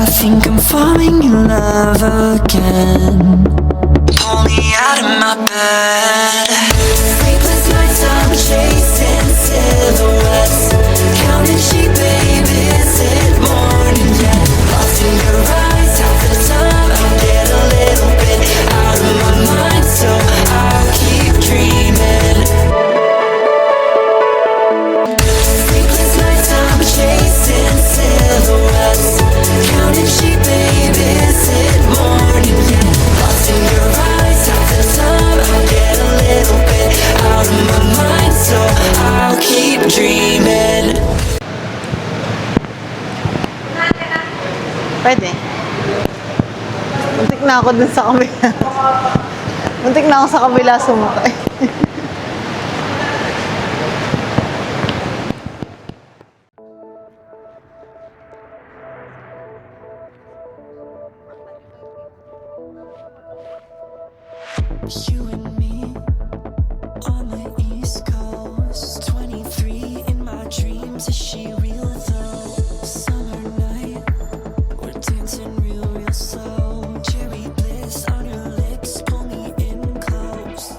I think I'm falling in love again. Pull me out of my bed. Sleepless nights, I'm chasing silhouettes, counting sheep, baby, is it morning yet? Lost in your eyes, half the time I get a little bit out of my mind, so I'll keep dreaming. Sleepless nights, I'm chasing silhouettes, counting sheep, baby, is it morning yet? Lost in your eyes, half the time I get a little bit out of my mind, so I'll keep dreaming. Pwede. Muntik na ako dun sa kabila. Muntik na ako sa kabila sumakay. You and me on the East Coast, 23 in my dreams. Is she real though? Summer night, we're dancing real, real slow. Cherry bliss on your lips, pull me in close.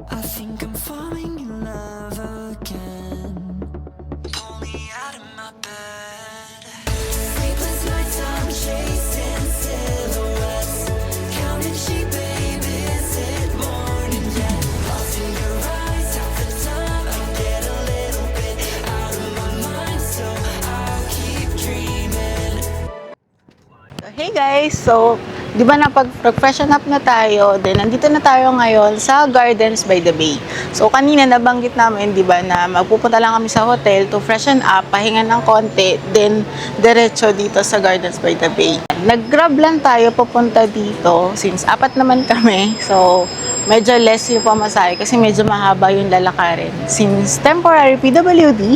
I think I'm falling in love again. Pull me out of my bed. Sleepless nights, I'm chasing silhouettes, counting sheep, baby, is it morning yet? Lost in your eyes, half the time I get a little bit out of my mind, so I'll keep dreaming. Hey guys! So, di ba napag-freshen up na tayo? Then, nandito na tayo ngayon sa Gardens by the Bay. So, kanina nabanggit namin, di ba, na magpupunta lang kami sa hotel to freshen up, pahinga ng konti, then diretso dito sa Gardens by the Bay. Nag-grab lang tayo papunta dito since apat naman kami. So, medyo less yung pamasahe kasi medyo mahaba yung lalakarin. Since temporary PWD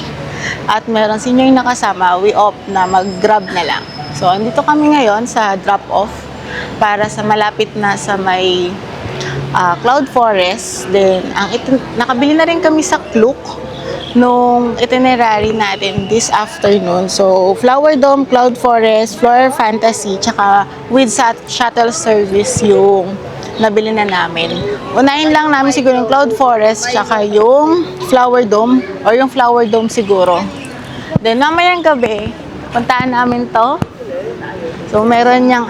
at meron senior yung nakasama, we opt na mag-grab na lang. So, andito kami ngayon sa drop-off para sa malapit na sa may Cloud Forest. Then, nakabili na rin kami sa Klook nung itinerary natin this afternoon. So, Flower Dome, Cloud Forest, Flower Fantasy, tsaka with shuttle service yung nabili na namin. Unahin lang namin siguro yung Cloud Forest, tsaka yung Flower Dome, or yung Flower Dome siguro. Then, mamayang gabi, puntaan namin to. So, meron niyang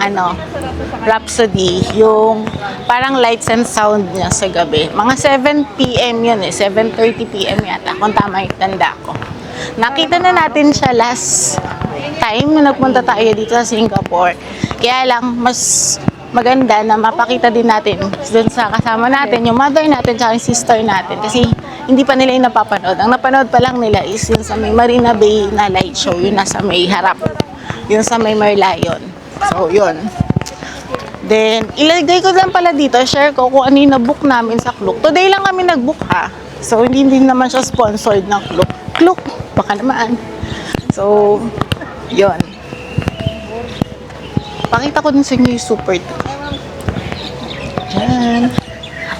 Rhapsody, yung parang lights and sound niya sa gabi. Mga 7 p.m. yun 7:30 p.m. yata, kung tama yung tanda ko. Nakita na natin siya last time na nagpunta tayo dito sa Singapore. Kaya lang, mas maganda na mapakita din natin dun sa kasama natin, yung mother natin, tsaka yung sister natin. Kasi hindi pa nila yung napapanood. Ang napanood pa lang nila is yun sa may Marina Bay na light show, yun nasa may harap. Yun sa may Merlion. So, yun. Then, ilagay ko lang pala dito, share ko kung ano yung nabook namin sa Klook. Today lang kami nagbook ha. So, hindi naman siya sponsored ng Klook. Klook, baka naman. So, yun. Pakita ko din sa inyo yung super tree. Yan.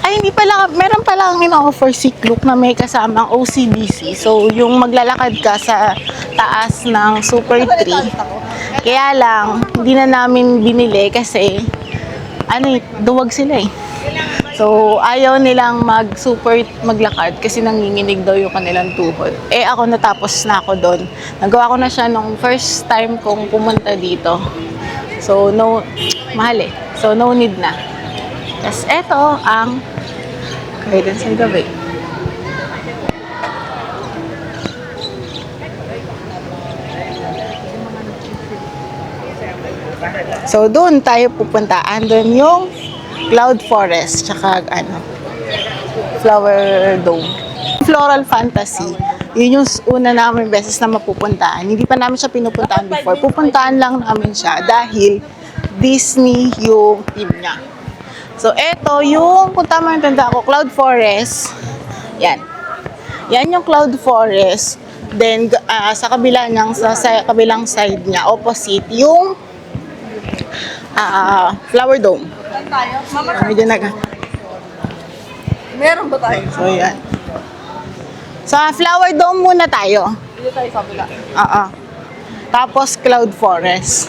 Ay, hindi pala, meron pala ang ino-offer si Klook na may kasamang OCBC. So, yung maglalakad ka sa taas ng super tree. Kaya lang, hindi na namin binili kasi duwag sila eh. So, ayaw nilang maglakad kasi nanginginig daw yung kanilang tuhod. Eh, ako natapos na ako doon. Nagawa ko na siya nung first time kong pumunta dito. So, mahal eh. So, no need na. Tapos, eto ang Gardens by the Bay. So, doon tayo pupunta. Andun yung Cloud Forest, tsaka Flower Dome. Floral Fantasy, yun yung una namin beses na mapupuntaan. Hindi pa namin siya pinupuntaan before. Pupuntaan lang namin siya dahil Disney yung team niya. So, eto yung, kung tama yung tanda ko, Cloud Forest. Yan. Yan yung Cloud Forest. Then, sa kabila niyang, sa kabilang side niya, opposite, yung Flower Dome. Medyo Meron ba tayo? So, yan. Sa Flower Dome muna tayo. Dito tayo sa kabila. Oo. Tapos Cloud Forest.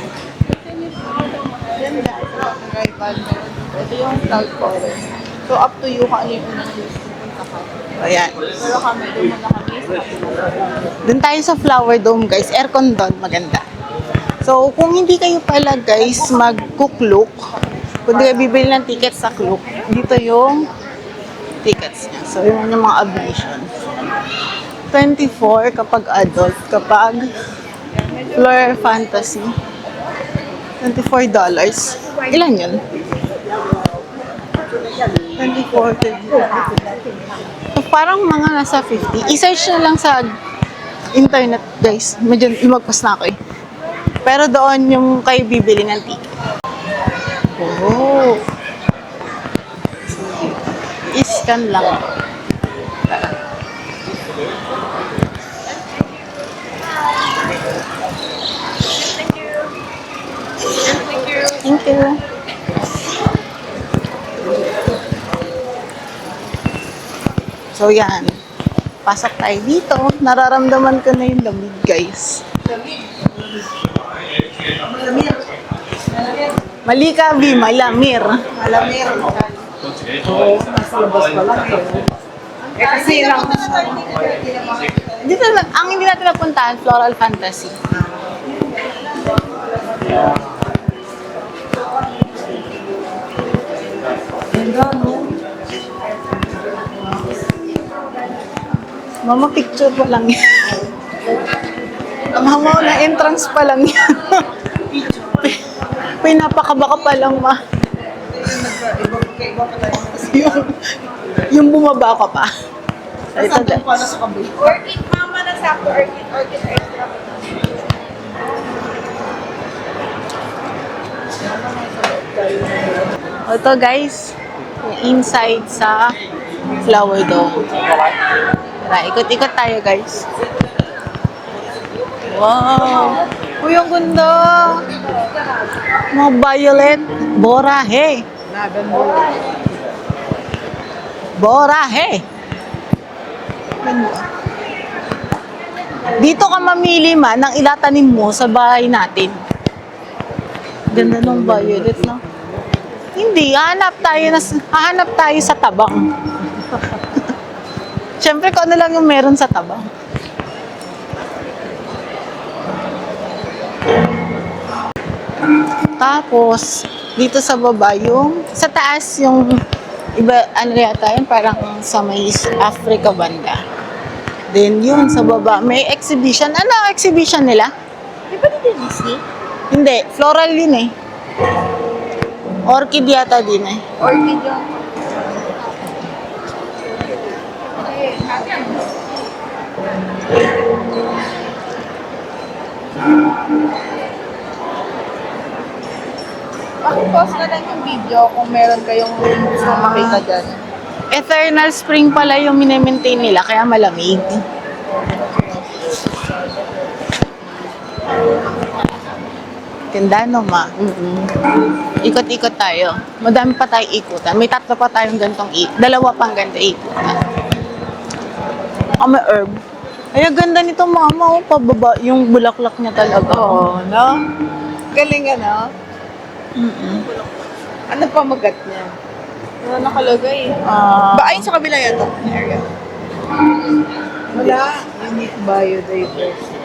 Arrival, meron dito. Ito yung cloud forest. So, up to you kung ano yung unang gusto punta ka. Ayan. Pero kami, doon muna kami sa Doon tayo sa Flower Dome, guys. Aircon doon, maganda. So, kung hindi kayo pala, guys, mag-cook-look, kung hindi kayo bibili ng ticket sa Klook, dito yung tickets niya. So, yun yung mga admission. 24 kapag adult, kapag Floor Fantasy, $24. Ilan yun? 24. So, parang mga nasa 50. I-search na lang sa internet, guys. Medyo lumagpas na ako eh. Pero doon yung kayo bibili ng ticket. Oh. I-scan lang. Thank you. So yan. Pasok tayo dito. Nararamdaman ko na yung lamig, guys. Malika, B. Malamir. Alamir. Oo, nasa labas pa lang eh. Eh kasi lang. Dito, ang hindi natin napuntahan, Floral Fantasy. Ganda, no? Mama, picture pa lang yan. Mama, na entrance pa lang yan. Pinapakabaka pa lang, ma. Iba pa tayo. yung bumaba ka pa. Ito, Nasa pa na sa kabila. Orchid, mama na sa ako. Orchid extra. Ito, guys. Yung inside sa Flower Dome. Tara, ikot-ikot tayo, guys. Wow! Uy, ang ganda! Mga violet. Borahe. Laban mo. Borahe. Ganda. Dito ka mamili man ng ilatanim mo sa bahay natin. Ganda ng violet, no? Hindi, hahanap tayo sa tabang. Siyempre, kung ano lang yung meron sa tabang. Tapos, dito sa baba, sa taas yung, iba, ano yata yun, parang sa may Africa banda. Then yun, sa baba, may exhibition. Ano ang exhibition nila? Di ba dito Disney? Hindi, floral din eh. Orchid yata din eh. Orchid yung... Paki-pause na lang yung video kung meron kayong gusto makita dyan. Eternal Spring pala yung minimaintain nila, kaya malamig. Ganda no, ma. Ikot-ikot tayo. Madami pa tayong ikutan. May tatlo pa tayong gantong dalawa pang ganito ikutan. May herb. Ay, ang ganda nito, mama. Oh, pababa. Yung bulaklak niya talaga. Oo, no? Galing ano? Ano pa magat niya? Wala nakalagay. Ba, ayun sa kabila yata. Area. Wala. Unique biodiversity.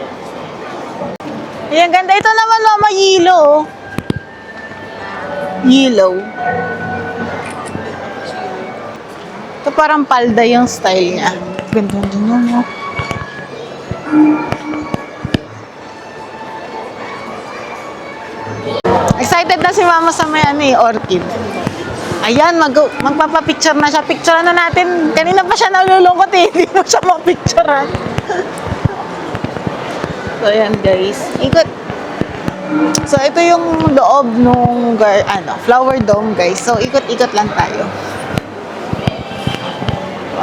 Ay, ang ganda. Ito naman, mama, yellow. Yellow. Ito parang palda yung style niya. Ganda din yun, no? Excited na si mama sa may orchid. Ayan, magpapapicture na siya. Picturean na natin. Kanina pa siya nalulungkot eh. Hindi mo siya mapicturean. So, ayan guys. Ikot. So, ito yung loob nung Flower Dome, guys. So, ikot-ikot lang tayo.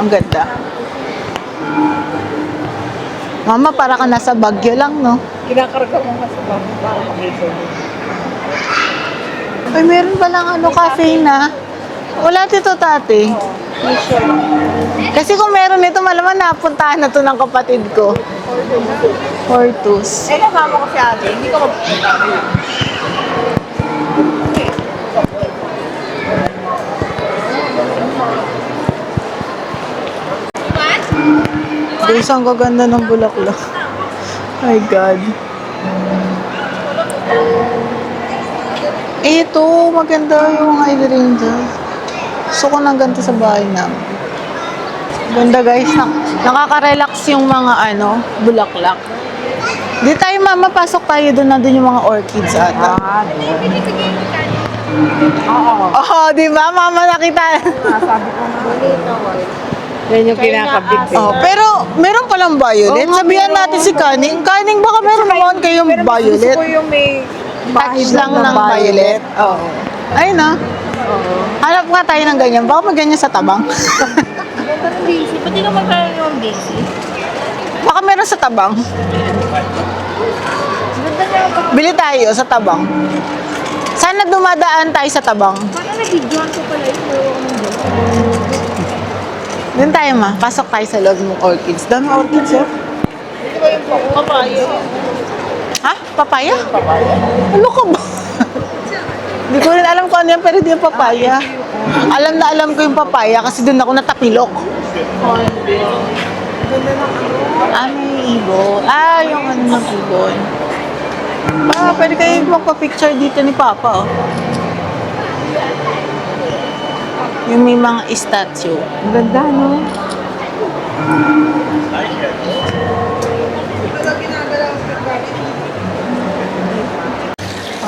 Ang ganda. Mama, para ka nasa Baguio lang, no? Kinakarga mo nga sa bago para makita mo. Ay, meron palang cafe na. Wala dito, tate. Kasi kung meron ito, malaman napuntahan na to ng kapatid ko. Hortus. Eh, kasama ko si ate. Hindi ko mapunta. Guys, ang gaganda ng bulaklak. My God. Ito, maganda yung hydrangea. Gusto ko ng ganito sa bahay namin. Ganda guys, nakaka-relax yung mga bulaklak. Di tayo mama, pasok tayo doon, nandun yung mga orchids ata. Oo, di ba mama, nakita? Sabi ko nga. Yan yung kinakabit. Oh, pero meron palang violet. Oo nga, Sabihan meron. natin si Kaning. Kaning, baka meron naman kayong Pero violet. gusto ko yung may Touch lang ng violet. Oo. Ay na. Oo. Hanap nga tayo ng ganyan. Baka may ganyan sa tabang. Ganda ng daisy. Pati naman kaya yung daisy. Baka meron sa tabang. Ganda niya pag... Bili tayo sa tabang. Sana dumadaan tayo sa tabang. Paano nabidyoan ko pala yung Doon tayo ma. Pasok tayo sa loob ng orchids. Dami orchids oh. Ito ba yung papaya? Ha? Papaya? Papaya? Ano ka ba? Hindi ko rin alam kung ano yan, pero di yung papaya. Alam na alam ko yung papaya kasi doon ako natapilok. Ganda ng May ibon. Yung ng ibon. Pwede kayo magpa-picture dito ni Papa, oh. Yung may mga statue. Ang ganda, no?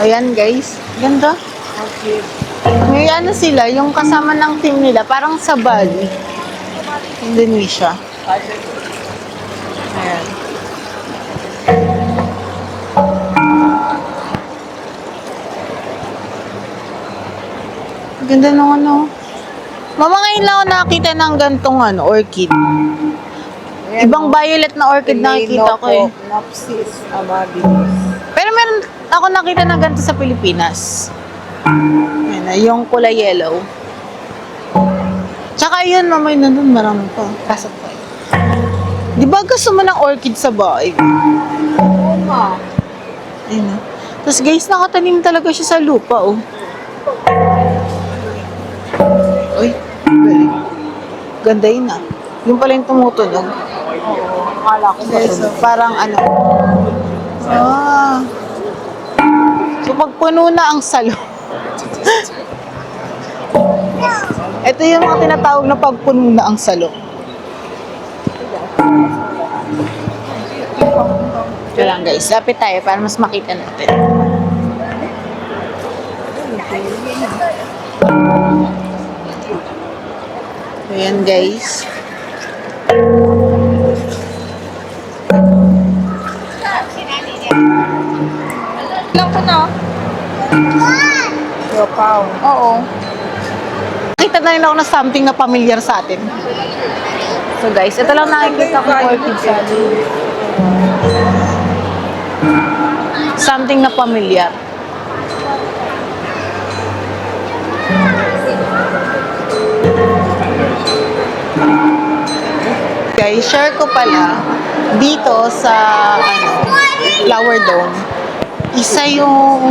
O yan, guys. Ganda. Okay. May sila, yung kasama ng team nila, parang sa Bali. Indonesia. Ayan. Ganda ng Mama, ngayon lang ako nakakita ng gantong orchid. Ibang violet na orchid nakikita ko eh. Nopsis amabilis. Pero meron ako nakita ng ganito sa Pilipinas. Ayan na, yung kulay yellow. Tsaka yun, mamay na dun, marami pa. Pasok pa. Di ba gusto mo ng orchid sa bahay? Oo nga. Ayun na. Tapos guys, nakatanim talaga siya sa lupa, oh. Uy, galing. Ganda yun ah. Yung pala yung tumutunog. Oo. Akala ko Guys, so, parang So, pag puno na ang salo. Ito yung mga tinatawag na pagpuno na ang salo. Ito lang guys, lapit tayo para mas makita natin. Ayan guys. Ilang ko na? Yopaw. Oo. Nakita na rin ako na something na familiar sa atin. So guys, ito lang nakikita ko orchid sa atin. Something na familiar. Guys, share ko pala dito sa Flower Dome. Isa yung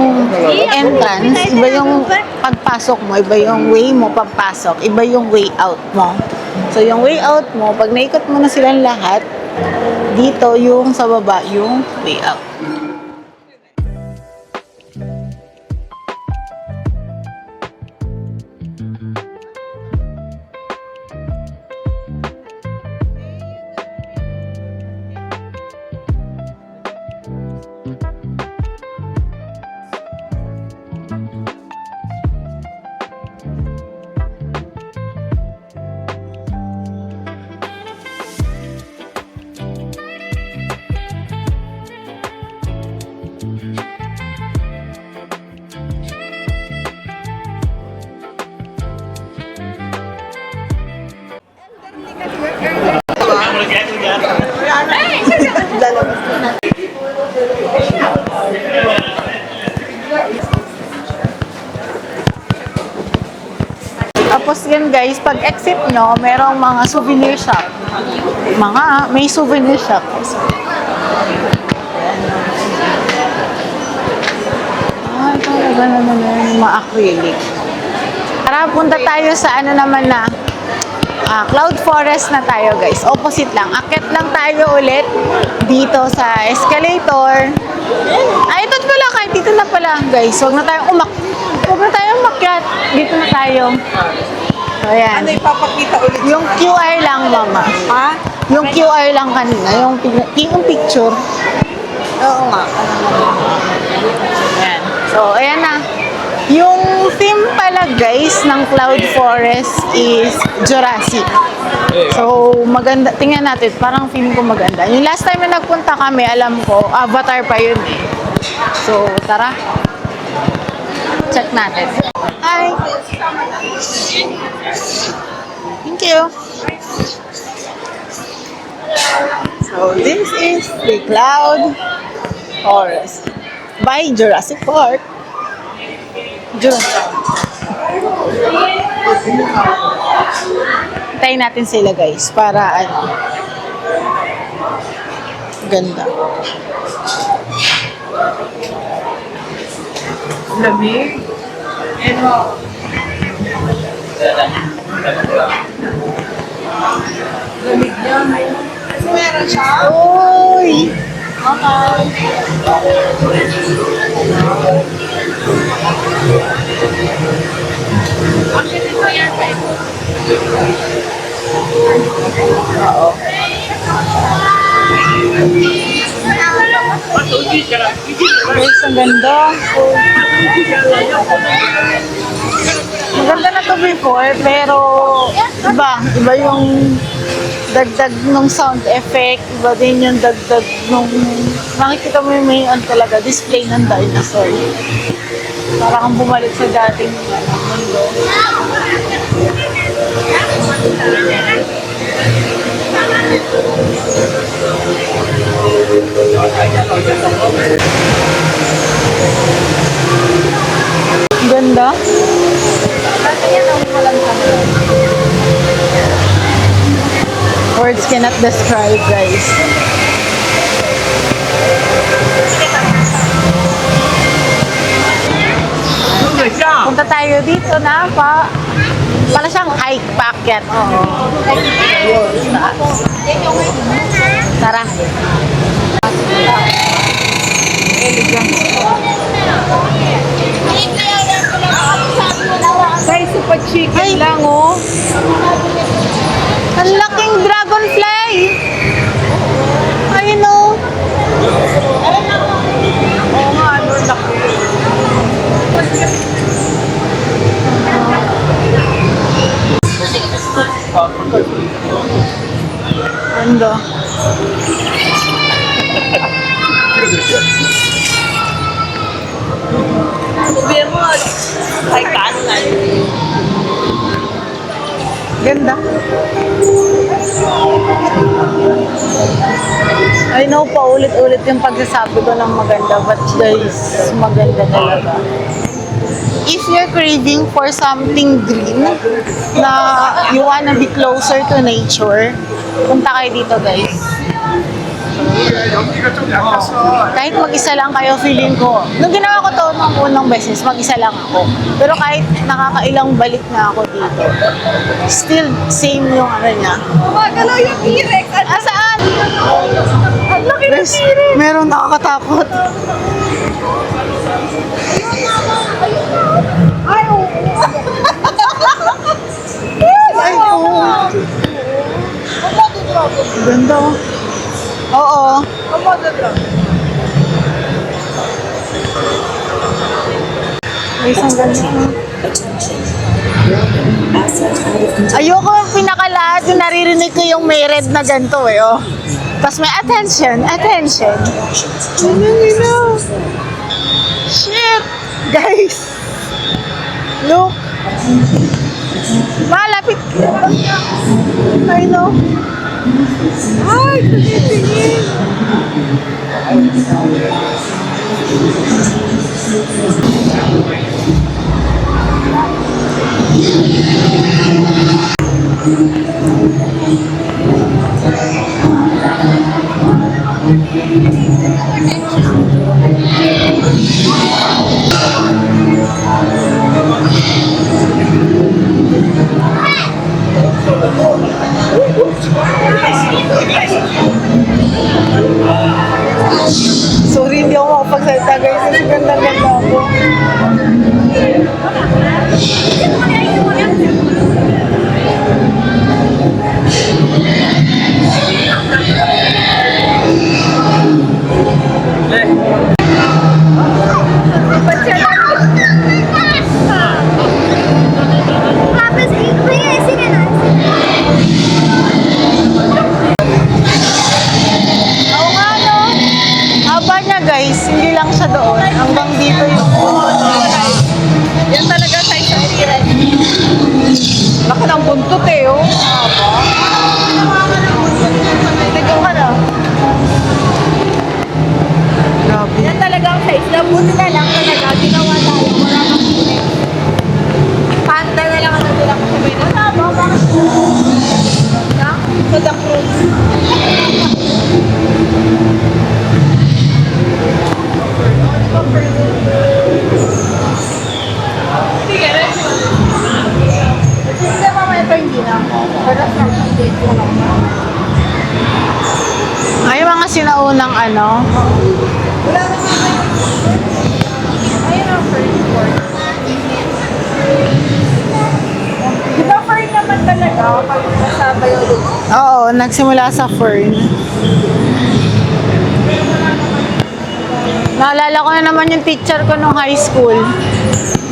entrance, iba yung pagpasok mo, iba yung way mo pagpasok, iba yung way out mo. So yung way out mo, pag naikot mo na silang lahat, dito yung sa baba yung way out. Tapos yan guys, pag exit nyo, merong mga souvenir shop. May souvenir shop. Ito talaga naman yung mga acrylic. Tara, punta tayo sa naman na Cloud Forest na tayo guys. Opposite lang. Akit lang tayo ulit dito sa escalator. Ay, ito pala. Kahit dito na pala guys. Huwag na tayong umakyat. Dito na tayo. So, ayan. Ano ipapakita ulit? Yung QR lang, mama. Ha? Yung QR lang kanina. Yung picture. Oo nga. Ayan. So, ayan na. Yung theme pala guys ng Cloud Forest is Jurassic. So, maganda. Tingnan natin. Parang feeling ko maganda. Yung last time na nagpunta kami, alam ko, Avatar pa yun eh. So, tara. Check natin. Hi! Thank you. So, this is the Cloud Forest by Jurassic Park. Tayo natin sila guys para ano. Ganda. Lamig. Lamig niya. Kasi meron siya. Uy! Guys, ang ganda. Maganda na to before, pero iba yung dagdag ng sound effect, iba din yung dagdag nung makikita mo yung may talaga, display ng dinosaur. Parang kang bumalik sa dating mundo. Ganda. Words cannot describe, guys. Punta tayo dito na para siyang hike packet. Oo. Tara. Guys, super chicken Ay. lang, oh. Ang laking dragonfly! Ayun o. Oo nga, ano, laki. Ganda. Sabihin mo, ay kanan. Ganda. I know, paulit-ulit yung pagsasabi ko ng maganda, but guys, maganda talaga. If you're craving for something green, na you wanna be closer to nature, punta kayo dito guys. Kahit mag-isa lang kayo, feeling ko. Nung ginawa ko to ng unang beses, mag-isa lang ako. Pero kahit nakakailang balik na ako dito, still same yung ano niya. Gumagalaw yung T-Rex. Asaan? Ang laki ng Guys, T-Rex. meron nakakatakot. Ay, oo. Ay, oo. Ganda. Oo. Ay, isang ganda. Ayoko yung pinakalahat yung naririnig ko yung may red na ganito eh, oh. Tapos may attention. Shit! Guys! Look! Malapit! I know. Ay, tingin. unang ano. Ayun ang first floor. Di ba fern naman talaga pag nasa biology? Oo, nagsimula sa fern. Naalala ko na naman yung teacher ko nung high school.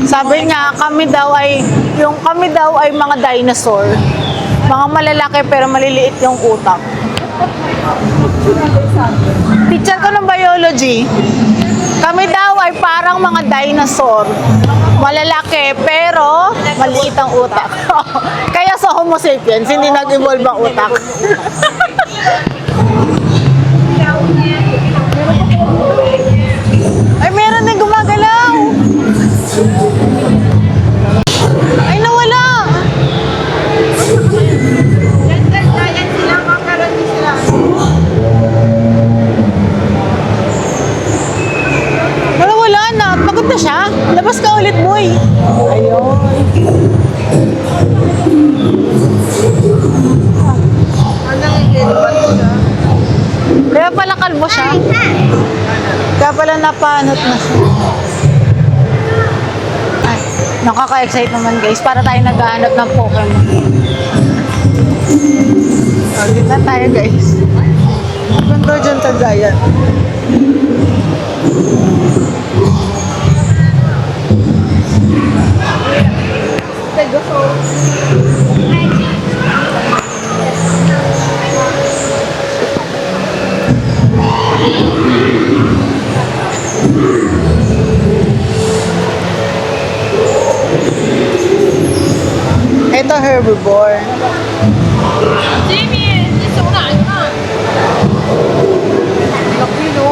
Sabi niya, kami daw ay mga dinosaur. Mga malalaki pero maliliit yung utak. Teacher ko ng biology. Kami daw ay parang mga dinosaur. Malalaki pero maliit ang utak. Kaya sa Homo sapiens, hindi nag-evolve ang utak. Ay, meron din gumagalaw. Ay, nawala. Yan sila, makarami sila. Wala na. Pagod na siya. Labas ka ulit, boy. Ayun. Anong i-elephant siya? Kaya pala kalbo siya. Kaya pala napanot na siya. Ay, nakaka-excite naman guys. Para tayo naghahanap ng Pokemon. Agit na tayo guys. Ganda dyan sa Giant. Ito herbivore. Jamie, gusto ko na ano. Laki no?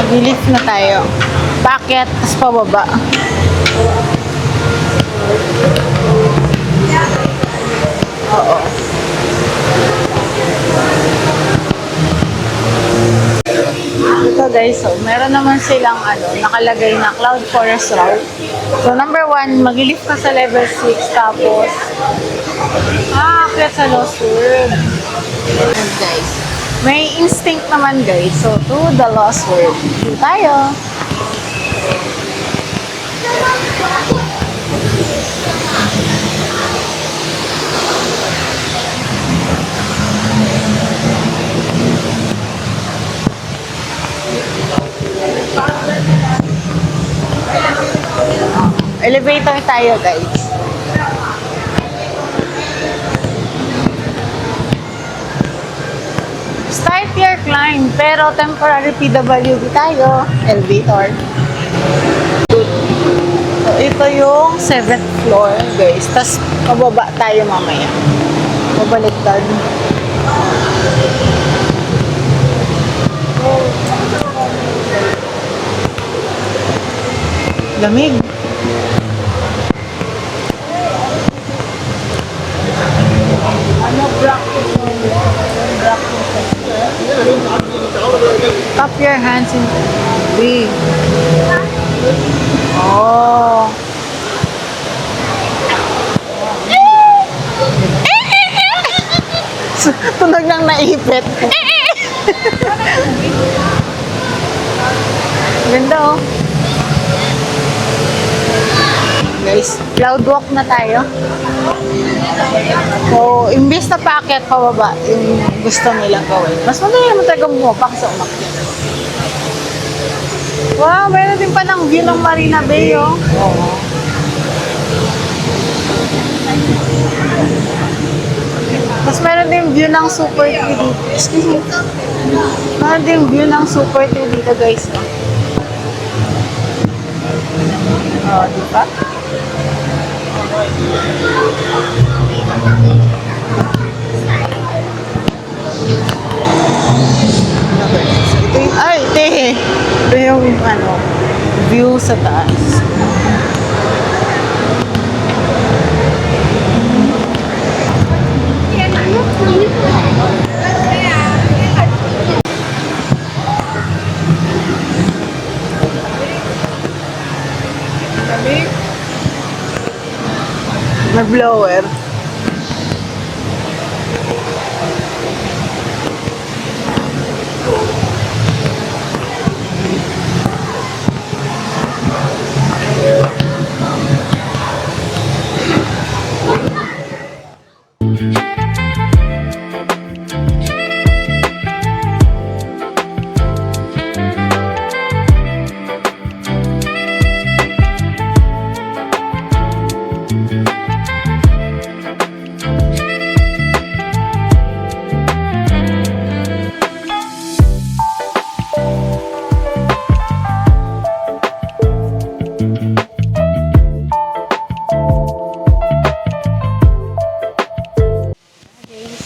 Mag-lift na tayo. Packet, tas pababa. Oo. Ito guys, so meron naman silang nakalagay na Cloud Forest route. So number 1, mag-lift ka sa level 6 tapos akit sa Lost World. And guys, may instinct naman guys. So to the Lost World. Dito tayo. Elevator tayo guys. Start your climb, pero temporary PWD tayo. Elevator. So, ito yung 7th floor guys. Tapos pababa tayo mamaya. Pabaliktad. Lamig. Tap your hands in V. Oh. Tunog ng naipit. Ganda oh. Guys, cloud walk na tayo. So, imbis na paakyat pababa, yung gusto nilang gawin. Mas madali naman talaga bumaba kasi umakyat. Wow, meron din pa ng view ng Marina Bay, oh. Oo. Mas meron din view ng Super 3 dito. Excuse me. Meron din view ng Super 3 dito, guys. Oh, di ba? Ito yung, ay, te. Ito yung, view sa taas. Na blower.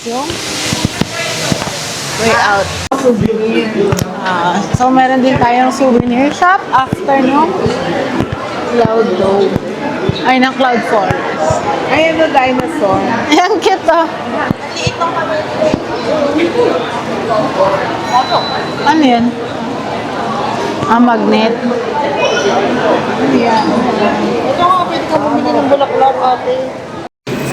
Yung way out. So, meron din tayong souvenir shop after no Cloud Dome. Ay, ng Cloud Forest. Ayun na dinosaur. Ayan, cute ah. Ano yan? Ah, magnet. Yan. Ito nga, pwede ka bumili ng bulaklak, ate.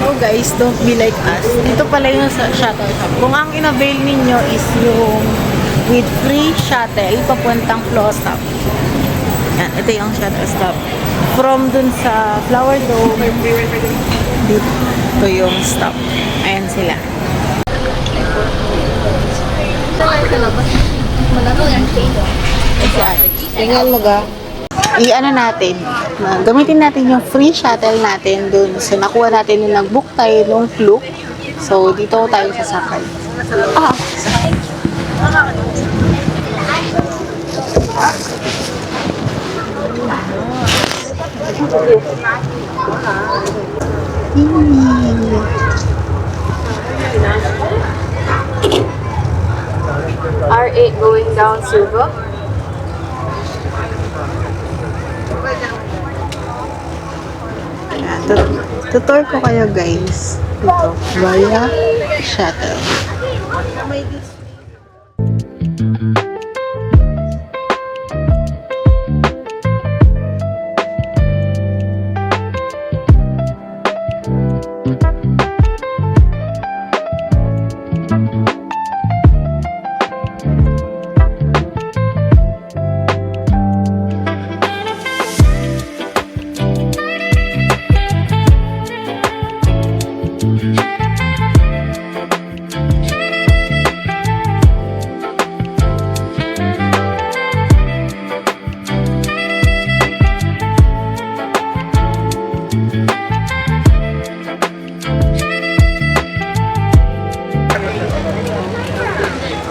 So guys, don't be like us. Dito pala yung sa shuttle shop. Kung ang in-avail ninyo is yung with free shuttle papuntang floor stop. Yan, ito yung shuttle stop. From dun sa Flower Dome, dito yung stop. Ayan sila. Tingnan mo ga. I-ano natin, gamitin natin yung free shuttle natin dun sa nakuha natin nung nag-book tayo nung Klook. So, dito tayo sasakay. Ah! R8 going down Silva. Ayan, tutor ko kayo guys. Ito, via shuttle.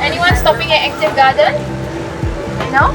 Anyone stopping at Active Garden? No?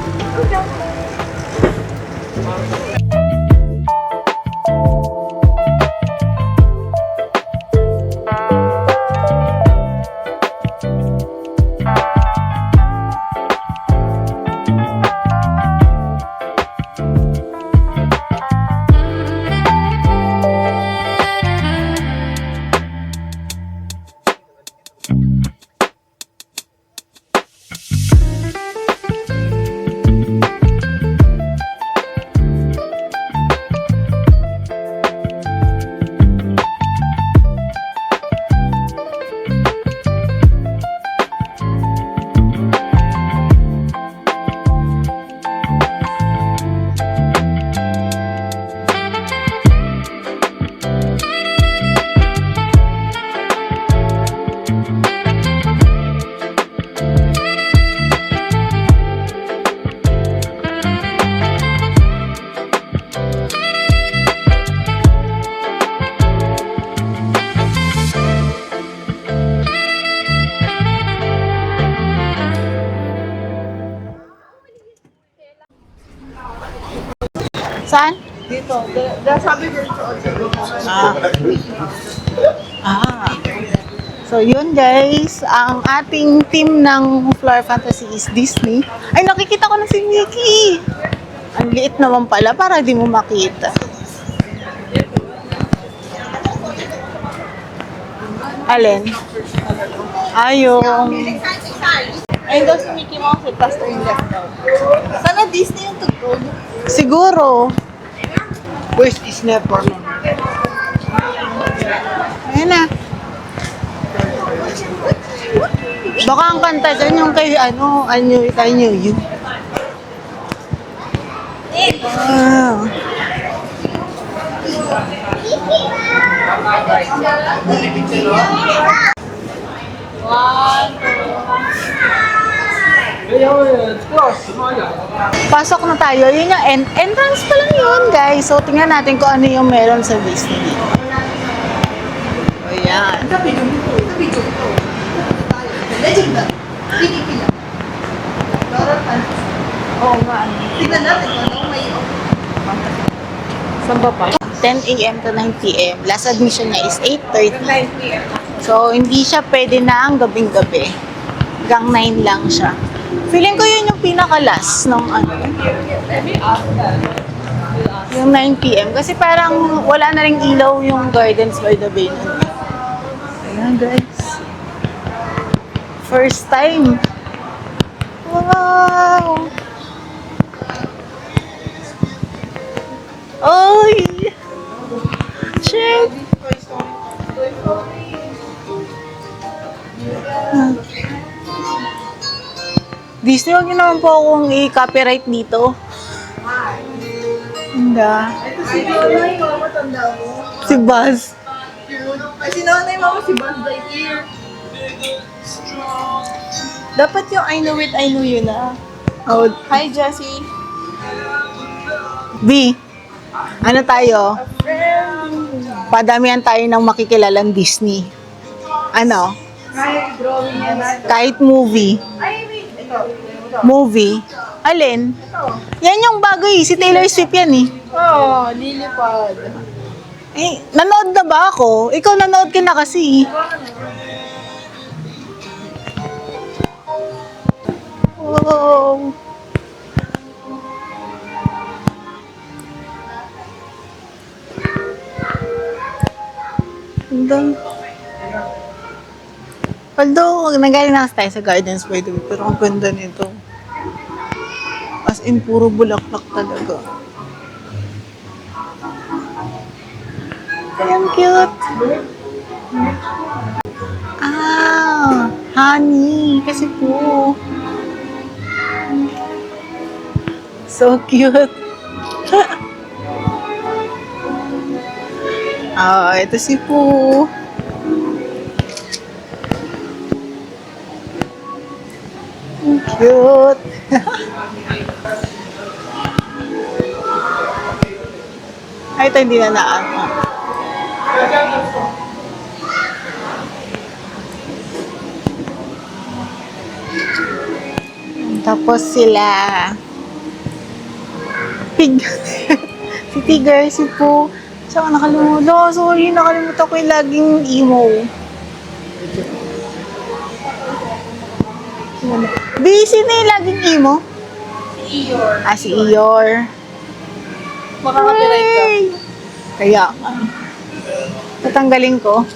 Saan? Dito. Sabi ko dito. Ah. So, yun guys. Ang ating team ng Flower Fantasy is Disney. Ay, nakikita ko na si Mickey. Ang liit naman pala para di mo makita. Alin? Ayong. Ayun daw si Mickey Mouse, tapos yung left daw. Sana Disney yung tugtog. Siguro. West is never known. Ayan na. Baka ang kanta dyan yung kay anyo yun. Ah. Pasok na tayo. Yun yung entrance pa lang yun, guys. So, tingnan natin kung ano yung meron sa Disney dito. Ayan. Legend na. Pinipila. Oo nga. Tignan natin kung ano may Saan ba pa? 10 a.m. to 9 p.m. Last admission niya is 8:30. 9 p.m. So, hindi siya pwede na ang gabing-gabi. Hanggang 9 lang siya. Feeling ko yun yung pinaka-last ng ano. Yung 9 p.m. Kasi parang wala na ring ilaw yung Gardens by the Bay. Ayan, guys. First time. Wow! Oy! Shit! Disney, huwag niyo naman po akong i-copyright dito. Hindi. Ito si Nanay, mama, tanda mo. Si Buzz. Ay, si Nanay, mama, si Buzz Lightyear. Dapat yung I know it, I know you na. Oh, Hi, Jessie. B, ano tayo? Padamihan tayo ng makikilalang Disney. Ano? Hi, drawing yan. Kahit movie. Ay, wait. Ito. Movie? Alin? Yan yung bago eh. Si Taylor Swift yan eh. Oh, lilipad. Eh, nanood na ba ako? Ikaw nanood ka na kasi. Wow. Ganda. Although, nagaling na tayo sa Gardens by the Bay, pero ang ganda nito. As in, puro bulaklak talaga. Ay, ang cute. Ah, honey. Kasi po. So cute. Ah, ito si Pooh. Ang cute. Ay, ito hindi na naano. Tapos sila. Pig. Si Tigger, si Pooh. Saka nakalimutan. Sorry, nakalimutan ko yung laging emo. Busy na yung laging emo? Si Eeyore. Ah, si Eeyore. Makaka-copyright ka. Yay! Kaya nga. Tatanggalin ko.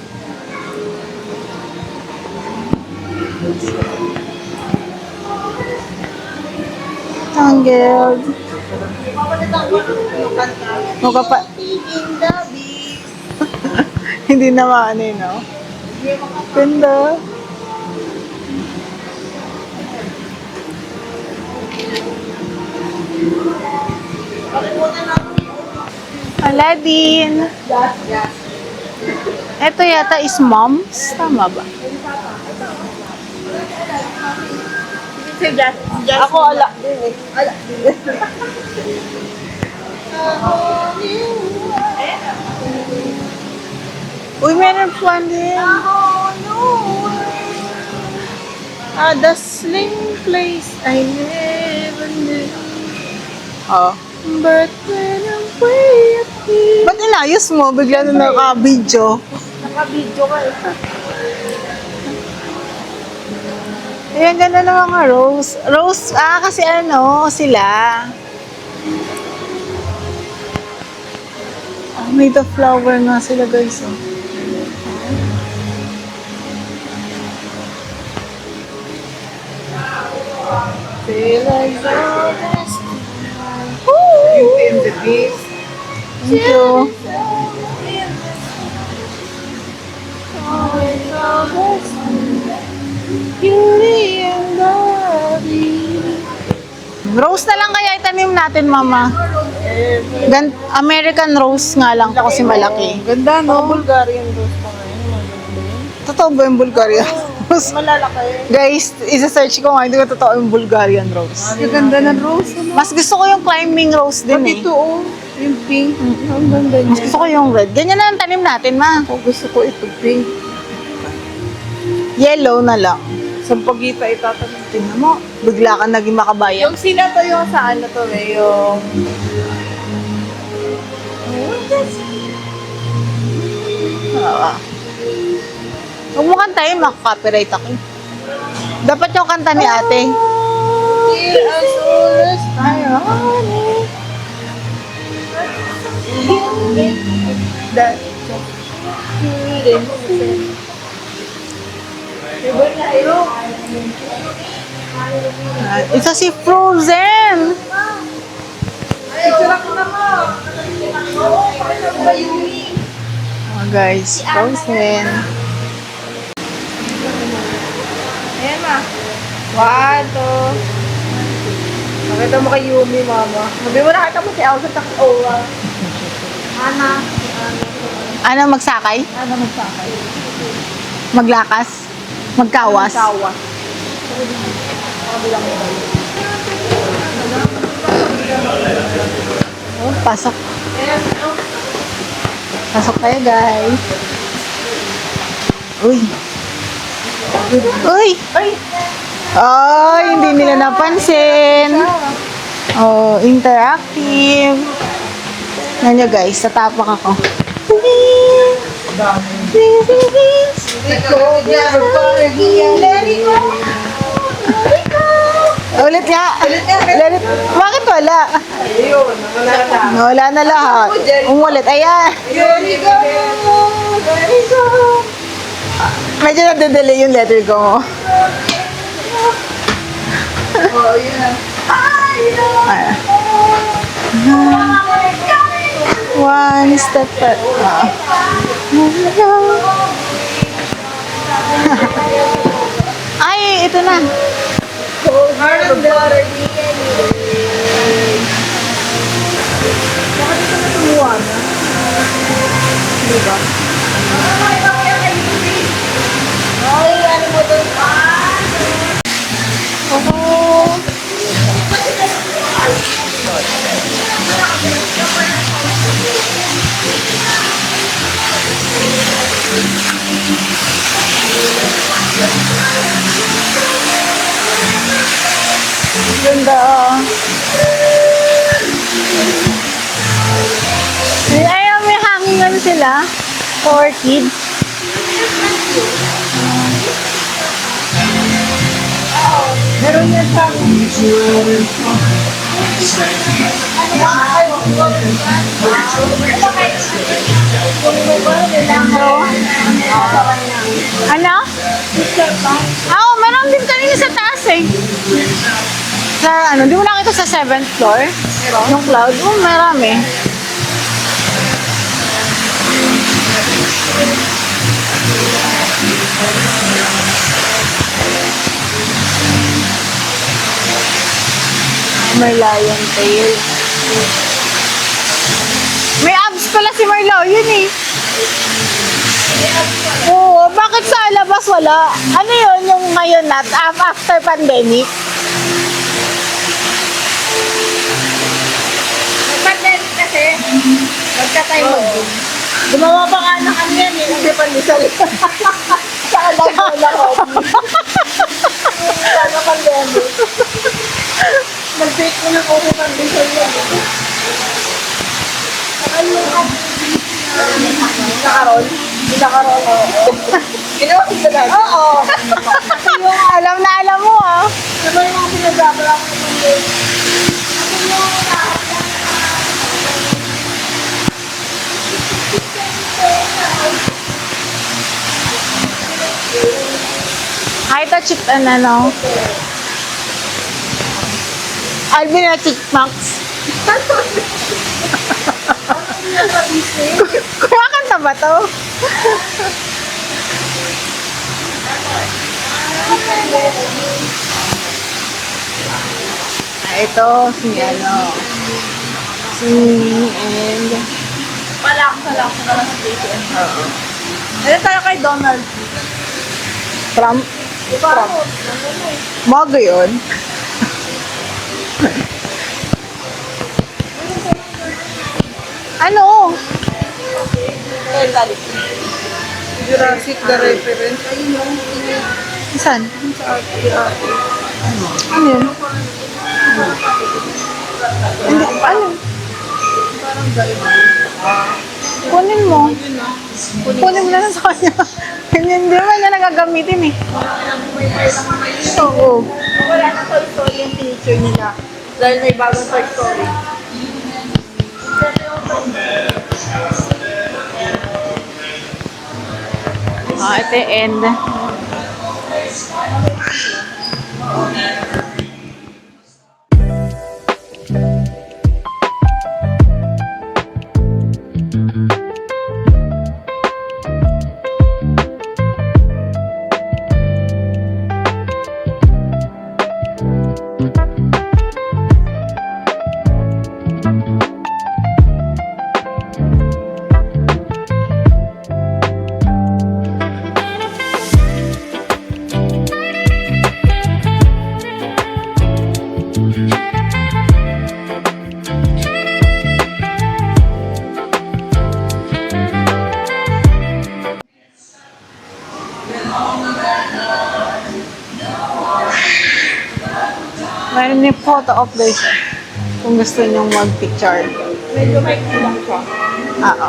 Tangled. Mukha pa. Hindi na maano yun, no? Ganda. Aladdin. Ito yata is Moms. Tama ba? Si Jasmine. Ako, ala. Ala. Uy, meron pa din. A dazzling place I never knew. Oh. But when I'm way up here... Ba't inayos mo? Bigla na naka-video. Naka-video ka eh. Ayan, ganda ng mga rose. Rose, kasi ano, sila. Made of flower nga sila, guys. Oh. Feel like the best. Beauty and the Beast. Thank you. Beauty and body. Rose na lang kaya itanim natin, Mama. American rose nga lang po kasi malaki. Ganda, no? Bulgarian rose pa ngayon. Totoo ba yung Bulgarian rose? Malalaki. Guys, isa-search ko nga, hindi ko totoo yung Bulgarian rose. Ang ganda ng rose. Ano? Mas gusto ko yung climbing rose din Pati eh. ito, oh. Yung pink. Ang ganda Mas niya. gusto ko yung red. Ganyan na ang tanim natin, Ma. Ako gusto ko ito, pink. Yellow na lang. Sampagita itatanim. Tingnan mo, bigla ka naging makabayan. Yung sinato yung sa ano to eh, yung... Ah. Huwag mo kantayin, makaka-copyright ako. Dapat yung kanta ni ate. Dear as old as ironic. That Ito si Frozen. Picture ako naman. Oh, guys, Frozen. Ayan ma. 1, 2. Nakita mo kay Yumi, mama. Sabi mo nakita mo si Elsa at Owa. Ana. Ano, magsakay? Ana magsakay. Maglakas? Magkawas? Tawa. Oh, pasok. Pasok tayo, guys. Uy. Uy! Ay! Ay, hindi nila napansin. Oh, interactive. Yan nyo, guys. Tatapak ako. Ulit nga. Ulit. Bakit wala? Ayun, wala na. Wala na lahat. Umulit. Ayan. Medyo nade-delay yung letter ko. Oh, yun. Ayan. One step at Ay, ito na. Heart of water, bakit ito natumuha na? Diba? Ay, ano mo doon pa? Ganda. Ayaw, may hanging ano sila. For kids. Meron yan sa Ano? Oo, meron din kanina sa taas eh. Sa ano, di mo nakita sa 7th floor? Yung cloud? Oo, marami. May lion tail. May abs pala si Marlo, yun eh. Oo, bakit sa labas wala? Ano yun yung ngayon na after pandemic? pandemic kasi, magka-time mag-gym. Gumawa pa nga ng ano yan eh, hindi pandesal. Saan lang mo na hobby? Sana pandemic. Mag-bake mo ng opo pandesal yan. Nakaroon? Nakaroon, oo. Ginawa ko na lang. Oo. Alam na alam mo ah. Ano yung mga pinagabala ko naman yun? Hi, to chip ano. Alvin na Chickmax. Kumakanta ba to? Ito, si ano. Si and... Palak na lang sa JTN. Oo. Ano tayo kay Donald? Trump. Trump. Bago yun. Ano? Jurassic the reference. Ayun yung Saan? sa ate. Ano yun? Hindi, ano? Parang galing. Kunin mo. Kunin mo na lang sa kanya. Hindi naman niya nagagamitin eh. Oo. Wala na Toy Story yung feature nila. Dahil may bagong Toy Story. Ito yung end. Mayroon yung photo op guys. Kung gusto nyong mag-picture. Medyo may kulang siya. Oo.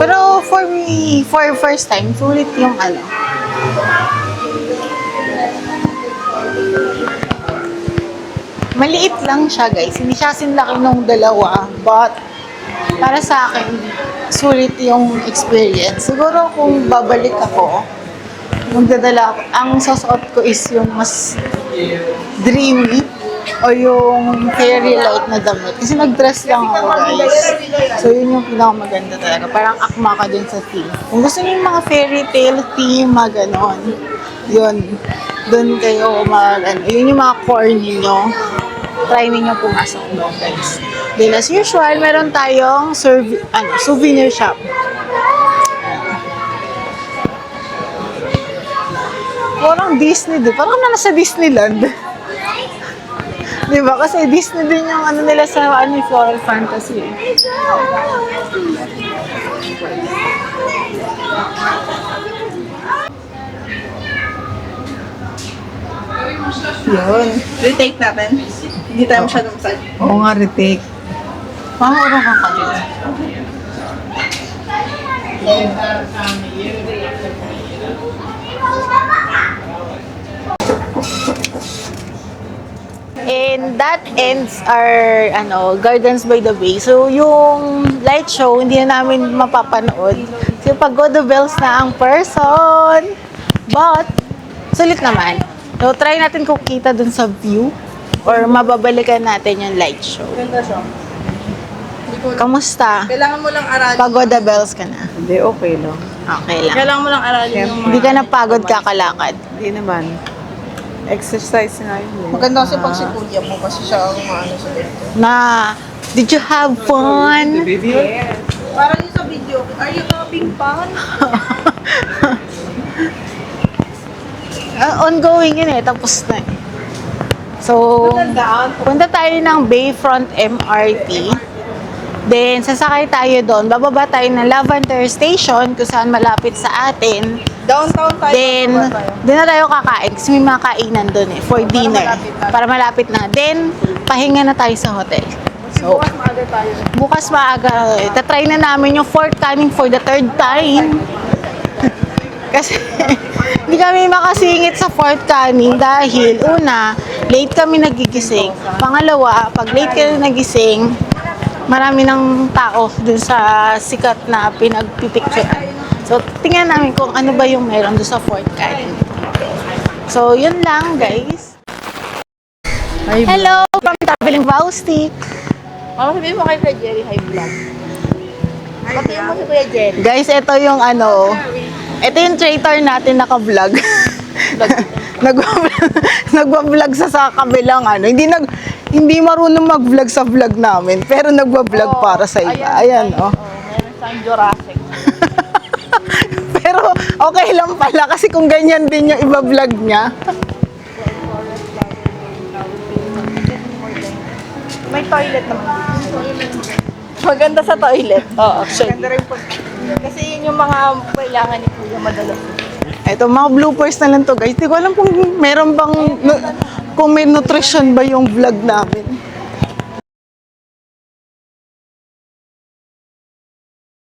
Pero for me, for first time, sulit yung ano. Maliit lang siya guys. Hindi siya sinlaki nung dalawa. But, para sa akin, sulit yung experience. Siguro kung babalik ako, magdadala ako. Ang susuot ko is yung mas dreamy o yung fairy light na damit. Kasi nag-dress lang ako guys. So yun yung pinakamaganda talaga. Parang akma ka dun sa theme. Kung gusto niyo yung mga fairy tale theme, mga ganon, yun. Dun kayo yun yung mga core ninyo. Try ninyo pumasok doon guys. Then as usual, meron tayong souvenir shop. Parang Disney din. Parang na nasa Disneyland. Diba? Kasi Disney din yung ano nila sa Floral Fantasy. Yun. Retake natin. Hindi tayo masyadong sad. Oo nga, retake. Pangurong ka ka dito. And that ends our Gardens by the Bay. So yung light show hindi na namin mapapanood. Kasi pagod the bells na ang person. But sulit naman. So try natin kung kita dun sa view or mababalikan natin yung light show. Ganda siya. Kamusta? Kailangan mo lang aralin. Pagod the bells ka na? Hindi, okay lang. Okay lang. Kailangan mo lang aralin yung mga... Hindi ka na pagod kakalakad. Hindi naman. Exercise na yun. Maganda kasi pag si Kuya mo kasi siya ang maano sa dito. Na, did you have fun? Parang yung sa video, are you having fun? Ongoing yun eh, tapos na eh. So, punta tayo ng Bayfront MRT. Then, sasakay tayo doon. Bababa tayo ng Lavender Station kung saan malapit sa atin. Downtown tayo. Then, bababa tayo. doon na tayo kakain kasi may mga kainan doon eh, for dinner. malapit na. Para malapit na. Then, pahinga na tayo sa hotel. So, Bukas maaga tayo. bukas maaga, tatry na namin yung Fort Canning for the third time. Kasi, hindi kami makasingit sa Fort Canning dahil, una, late kami nagigising. Pangalawa, pag late kami nagising, marami ng tao dun sa sikat na pinagpipicturean. So, tingnan namin kung ano ba yung meron dun sa Fort Canning. So, yun lang, guys. Hello from Traveling Voustic. Mama, sabihin mo kay Kuya Jerry, hi vlog. Patayin mo si Kuya Jerry. Guys, ito yung ito yung traitor natin naka-vlog. nagwa-vlog sa kabilang ano. Hindi marunong mag-vlog sa vlog namin, pero nagwa-vlog para sa iba. Ayan, oh. Meron siyang Jurassic. Pero okay lang pala kasi kung ganyan din yung iba-vlog niya. May toilet naman. Maganda sa toilet. Oo, actually. Ganda rin po. Kasi yun yung mga kailangan ni Kuya madalas. Ito, mga bloopers na lang to guys. Hindi ko alam kung meron bang, kung may nutrition ba yung vlog namin.